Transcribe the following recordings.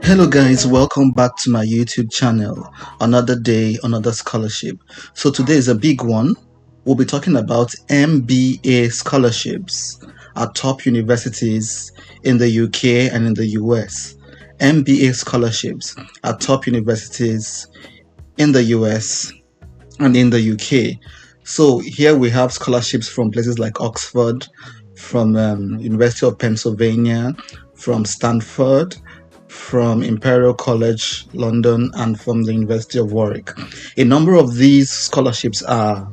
Hello guys, welcome back to my YouTube channel. Another day, another scholarship. So today is a big one. We'll be talking about MBA scholarships at top universities in the UK and in the US. MBA scholarships at top universities in the US and in the UK. So here we have scholarships from places like Oxford, from University of Pennsylvania, from Stanford, from Imperial College London, and from the University of Warwick. A number of these scholarships are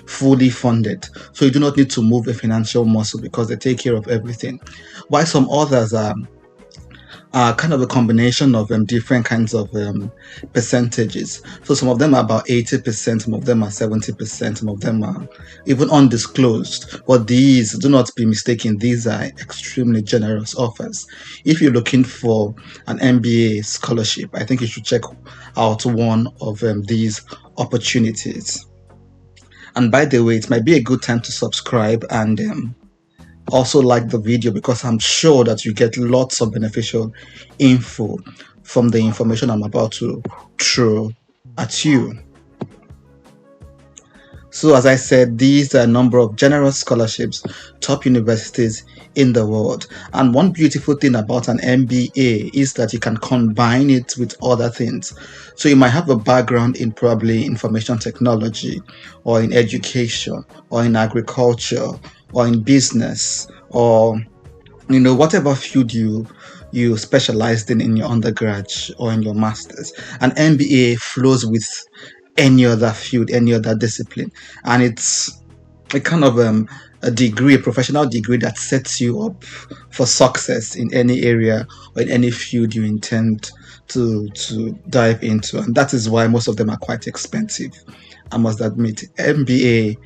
fully funded, so you do not need to move a financial muscle because they take care of everything, while some others are kind of a combination of different kinds of percentages. So some of them are about 80%, some of them are 70%, some of them are even undisclosed. But these, do not be mistaken, these are extremely generous offers. If you're looking for an MBA scholarship, I think you should check out one of these opportunities. And by the way, it might be a good time to subscribe and also like the video, because I'm sure that you get lots of beneficial info from the information I'm about to throw at you. So as I said, these are a number of generous scholarships, top universities in the world. And one beautiful thing about an MBA is that you can combine it with other things. So you might have a background in probably information technology, or in education, or in agriculture, or in business, or whatever field you specialized in your undergrad or in your masters. An MBA flows with any other field, any other discipline, and it's a kind of a degree, a professional degree that sets you up for success in any area or in any field you intend to dive into. And that is why most of them are quite expensive, I must admit. MBA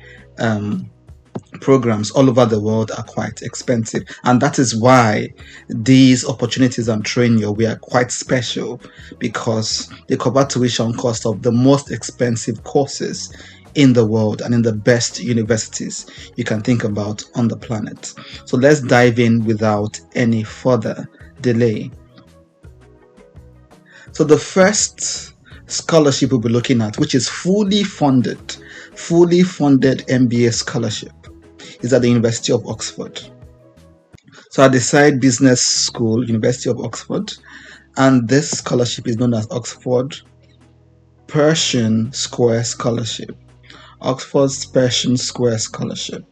programs all over the world are quite expensive, and that is why these opportunities I'm throwing your way are quite special, because they cover tuition cost of the most expensive courses in the world and in the best universities you can think about on the planet. So let's dive in without any further delay. So the first scholarship we'll be looking at, which is fully funded MBA scholarship, is at the University of Oxford. So at the Side Business School, University of Oxford, and this scholarship is known as Oxford Pershing Square Scholarship. Oxford's Pershing Square Scholarship.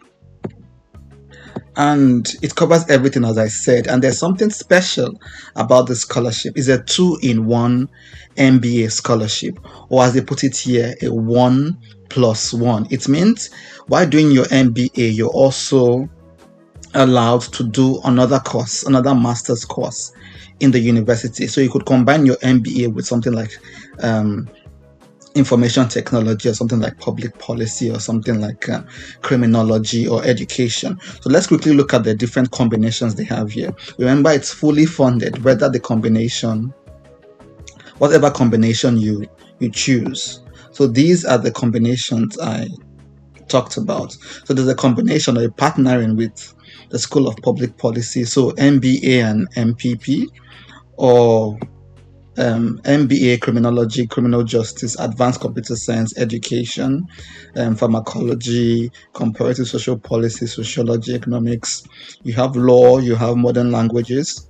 And it covers everything, as I said, and there's something special about the scholarship. It's a 2-in-1 MBA scholarship, or as they put it here, a 1+1. It means while doing your MBA, you're also allowed to do another course, another master's course in the university. So you could combine your MBA with something like information technology, or something like public policy, or something like criminology or education. So let's quickly look at the different combinations they have here. Remember, it's fully funded, whether the combination, whatever combination you choose. So these are the combinations I talked about. So there's a combination or a partnering with the School of Public Policy, so MBA and MPP, or MBA Criminology, Criminal Justice, Advanced Computer Science, Education, Pharmacology, Comparative Social Policy, Sociology, Economics. You have law, you have modern languages.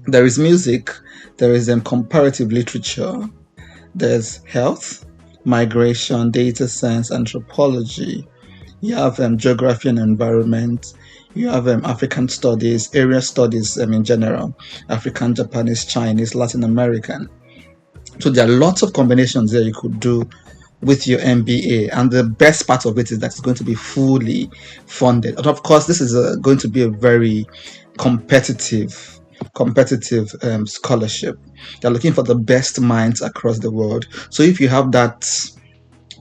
There is music, there is comparative literature, there's health, migration, data science, anthropology. You have geography and environment. You have African studies, area studies in general, African, Japanese, Chinese, Latin American. So there are lots of combinations there you could do with your MBA, and the best part of it is that it's going to be fully funded. And of course, this is going to be a very competitive scholarship. They're looking for the best minds across the world. So if you have that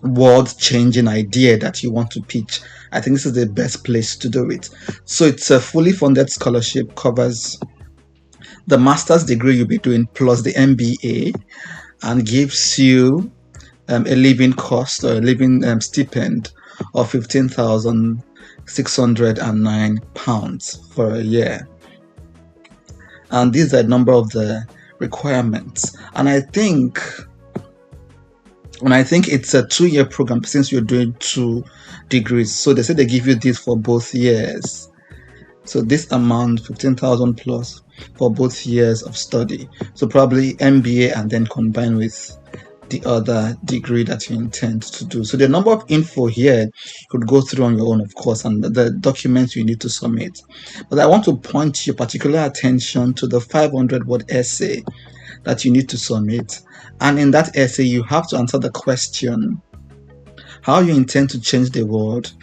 world-changing idea that you want to pitch, I think this is the best place to do it. So it's a fully funded scholarship, covers the master's degree you'll be doing plus the MBA, and gives you a living cost, or a living stipend of £15,609 for a year. And these are a number of the requirements. And I think it's a 2-year program since you're doing 2 degrees. So they say they give you this for both years. So this amount, 15,000 plus for both years of study. So probably MBA and then combine with the other degree that you intend to do. So the number of info here you could go through on your own, of course, and the documents you need to submit. But I want to point your particular attention to the 500-word essay that you need to submit. And in that essay, you have to answer the question, how you intend to change the world,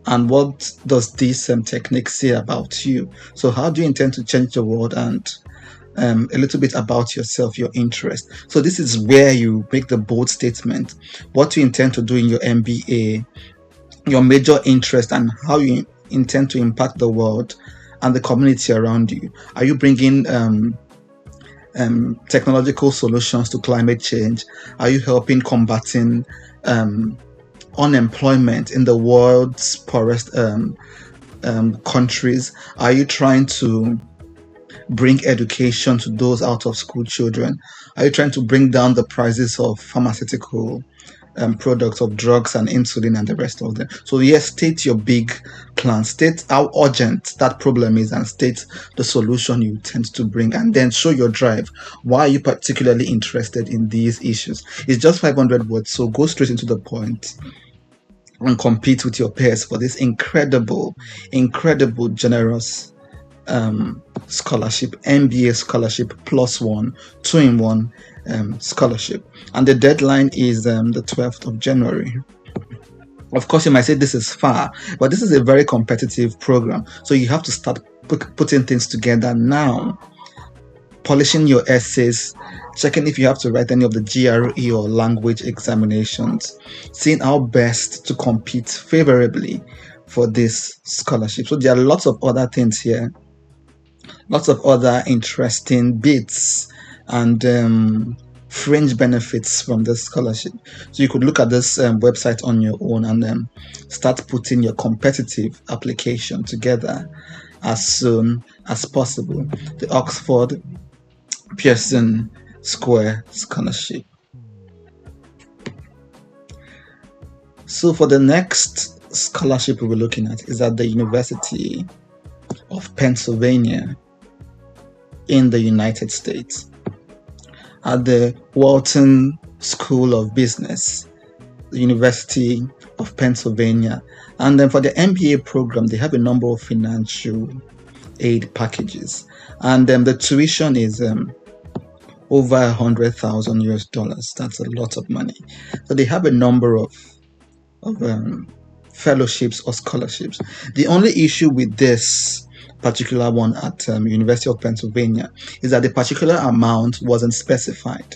and what does this technique say about you? So how do you intend to change the world, and a little bit about yourself, your interest. So this is where you make the bold statement, what you intend to do in your MBA, your major interest, and how you intend to impact the world and the community around you. Are you bringing technological solutions to climate change? Are you helping combating unemployment in the world's poorest countries? Are you trying to bring education to those out of school children? Are you trying to bring down the prices of pharmaceutical products, of drugs and insulin and the rest of them? So yes, state your big plan, state how urgent that problem is, and state the solution you intend to bring, and then show your drive. Why are you particularly interested in these issues? It's just 500 words, so go straight into the point and compete with your peers for this incredible generous scholarship, MBA scholarship +1, 2-in-1 scholarship. And the deadline is the 12th of January. Of course, you might say this is far, but this is a very competitive program. So you have to start putting things together now, polishing your essays, checking if you have to write any of the GRE or language examinations, seeing how best to compete favorably for this scholarship. So there are lots of other things here, lots of other interesting bits and fringe benefits from this scholarship. So you could look at this website on your own and start putting your competitive application together as soon as possible. The Oxford Pearson Square Scholarship. So for the next scholarship we'll be looking at is at the University of Pennsylvania in the United States, at the Wharton School of Business, the University of Pennsylvania. And then for the MBA program, they have a number of financial aid packages, and the tuition is over $100,000 US. That's a lot of money. So they have a number of fellowships or scholarships. The only issue with this particular one at University of Pennsylvania is that the particular amount wasn't specified.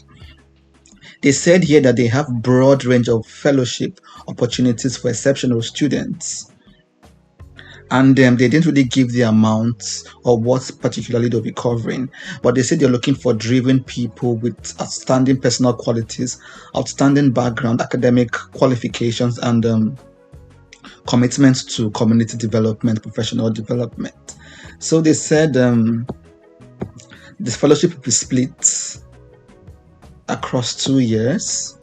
They said here that they have broad range of fellowship opportunities for exceptional students, and they didn't really give the amount or what particularly they'll be covering, but they said they're looking for driven people with outstanding personal qualities, outstanding background, academic qualifications, and commitment to community development, professional development. So they said this fellowship will be split across 2 years,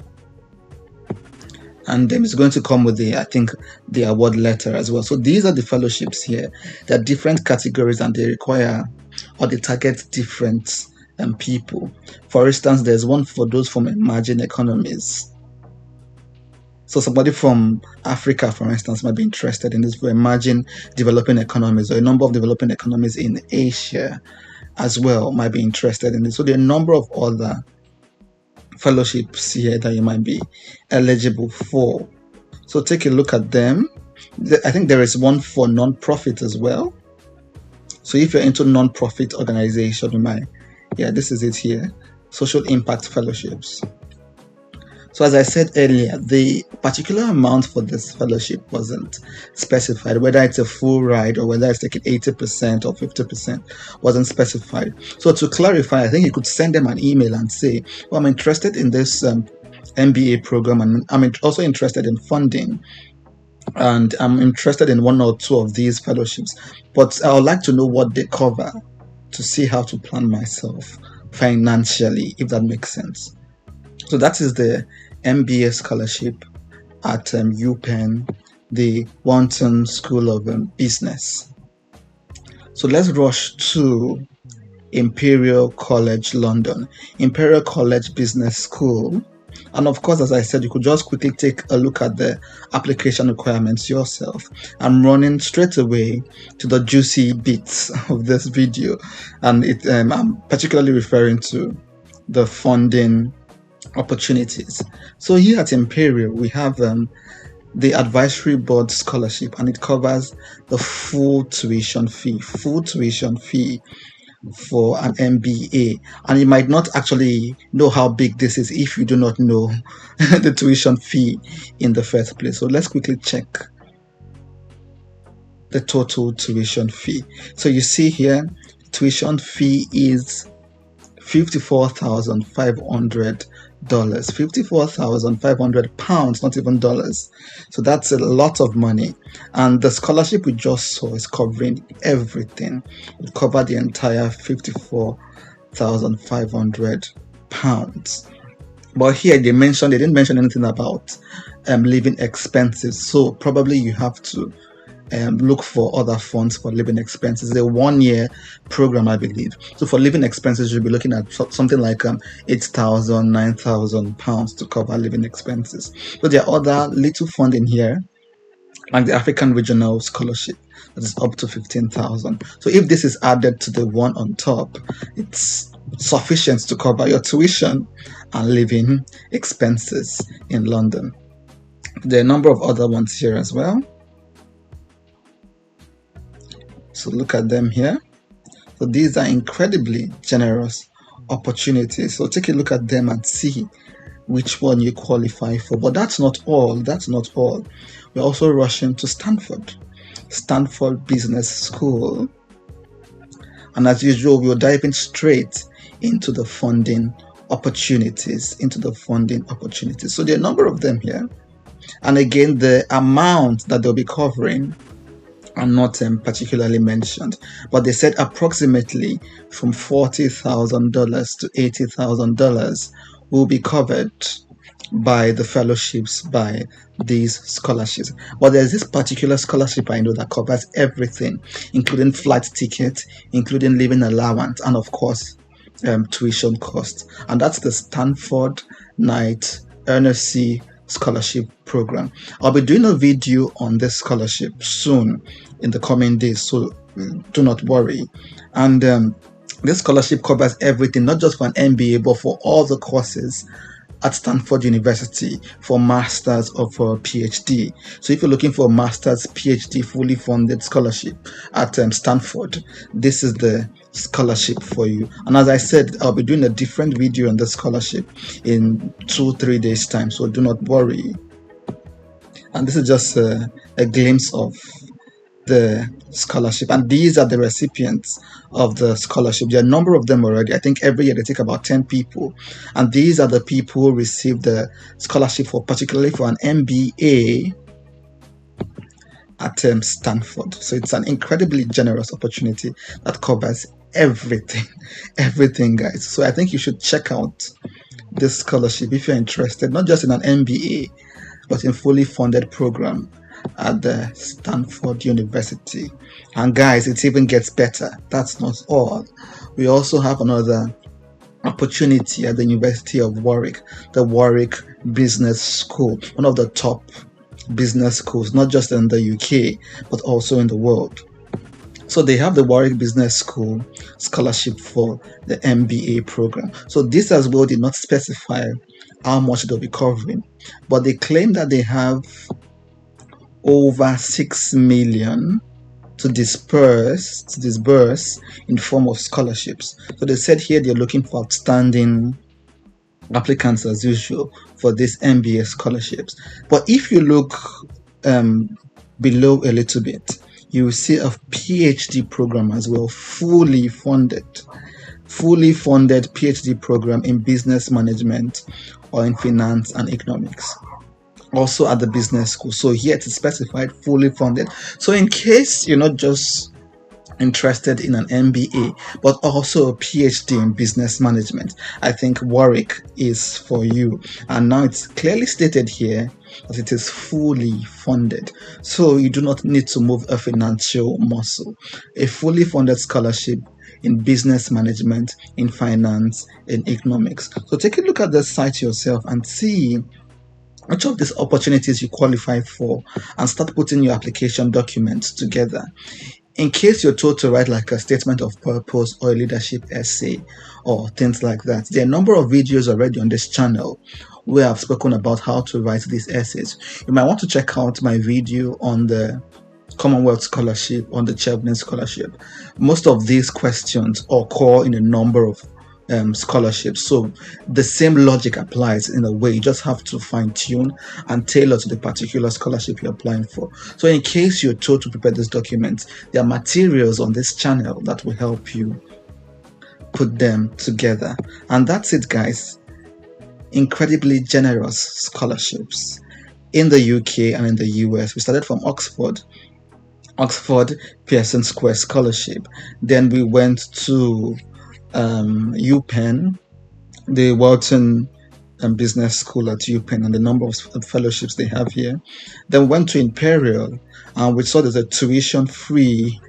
and it's going to come with the award letter as well. So these are the fellowships here. There are different categories, and they require or they target different people. For instance, there's one for those from emerging economies. So somebody from Africa, for instance, might be interested in this, for emerging developing economies, or a number of developing economies in Asia as well might be interested in this. So there are a number of other fellowships here that you might be eligible for. So take a look at them. I think there is one for non-profit as well. So if you're into non-profit organization, this is it here, social impact fellowships. So as I said earlier, the particular amount for this fellowship wasn't specified, whether it's a full ride or whether it's taking 80% or 50% wasn't specified. So to clarify, I think you could send them an email and say, well, I'm interested in this MBA program, and I'm also interested in funding, and I'm interested in one or two of these fellowships, but I would like to know what they cover to see how to plan myself financially, if that makes sense. So that is the MBA scholarship at UPenn, the Wharton School of Business. So let's rush to Imperial College London, Imperial College Business School. And of course, as I said, you could just quickly take a look at the application requirements yourself. I'm running straight away to the juicy bits of this video, and I'm particularly referring to the funding opportunities. So here at Imperial, we have the advisory board scholarship, and it covers the full tuition fee for an MBA. And you might not actually know how big this is if you do not know the tuition fee in the first place. So let's quickly check the total tuition fee. So you see here, tuition fee is $54,500. £54,500, not even dollars. So that's a lot of money. And the scholarship we just saw is covering everything. It covered the entire £54,500. But here they didn't mention anything about living expenses. So probably you have to look for other funds for living expenses. It's a 1-year program, I believe. So for living expenses, you'll be looking at something like £8,000, £9,000 to cover living expenses. So there are other little funding here, like the African Regional Scholarship, that is up to £15,000. So if this is added to the one on top, it's sufficient to cover your tuition and living expenses in London. There are a number of other ones here as well. So look at them here. So these are incredibly generous opportunities. So take a look at them and see which one you qualify for. But that's not all. We're also rushing to Stanford Business School. And as usual, we're diving straight into the funding opportunities. So there are a number of them here. And again, the amount that they'll be covering are not particularly mentioned, but they said approximately from $40,000 to $80,000 will be covered by the fellowships, by these scholarships. But there's this particular scholarship I know that covers everything, including flight ticket, including living allowance, and of course tuition cost. And that's the Stanford Knight Ernest C. Scholarship Program. I'll be doing a video on this scholarship soon in the coming days, so do not worry. And this scholarship covers everything, not just for an MBA, but for all the courses at Stanford University, for masters or for PhD. So if you're looking for a master's, PhD, fully funded scholarship at Stanford, this is the scholarship for you. And as I said, I'll be doing a different video on the scholarship in 2-3 days time, so do not worry. And this is just a glimpse of the scholarship, and these are the recipients of the scholarship. There are a number of them already. I think every year they take about 10 people, and these are the people who receive the scholarship particularly for an MBA at Stanford. So it's an incredibly generous opportunity that covers everything, guys. So I think you should check out this scholarship if you're interested, not just in an MBA, but in fully funded program at the Stanford University. And guys, it even gets better. That's not all. We also have another opportunity at the University of Warwick, the Warwick Business School, one of the top business schools, not just in the UK, but also in the world. So they have the Warwick Business School scholarship for the MBA program. So this as well did not specify how much they'll be covering, but they claim that they have over 6 million to disburse in form of scholarships. So they said here they're looking for outstanding applicants as usual for these MBA scholarships. But if you look below a little bit, you will see a PhD program as well, fully funded PhD program in business management or in finance and economics, also at the business school. So here it is specified fully funded. So in case you're not just interested in an MBA, but also a PhD in business management, I think Warwick is for you. And now it's clearly stated here that it is fully funded. So you do not need to move a financial muscle. A fully funded scholarship in business management, in finance, in economics. So take a look at the site yourself and see which of these opportunities you qualify for and start putting your application documents together. In case you're told to write like a statement of purpose or a leadership essay or things like that, there are a number of videos already on this channel where I've spoken about how to write these essays. You might want to check out my video on the Commonwealth Scholarship, on the Chebnin Scholarship. Most of these questions occur in a number of scholarships, so the same logic applies in a way. You just have to fine-tune and tailor to the particular scholarship you're applying for. So in case you're told to prepare this document, there are materials on this channel that will help you put them together. And that's it, guys. Incredibly generous scholarships in the UK and in the US. We started from Oxford Pearson Square Scholarship. Then we went to UPenn, the Walton Business School at UPenn, and the number of fellowships they have here. Then went to Imperial, and we saw there's a tuition-free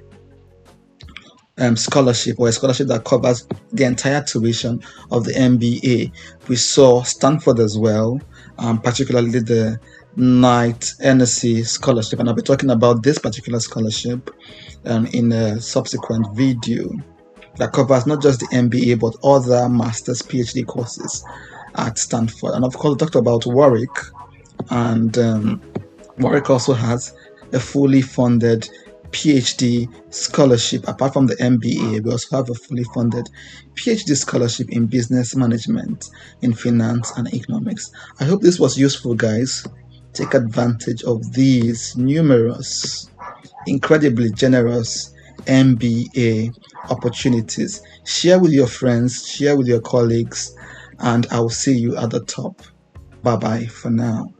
scholarship, or a scholarship that covers the entire tuition of the MBA. We saw Stanford as well, particularly the Knight NSC scholarship, and I'll be talking about this particular scholarship in a subsequent video that covers not just the MBA but other master's PhD courses at Stanford. And of course, we talked about Warwick, and Warwick also has a fully funded PhD scholarship. Apart from the MBA, we also have a fully funded PhD scholarship in business management, in finance and economics. I hope this was useful, guys. Take advantage of these numerous, incredibly generous MBA opportunities. Share with your friends, share with your colleagues, and I will see you at the top. Bye bye for now.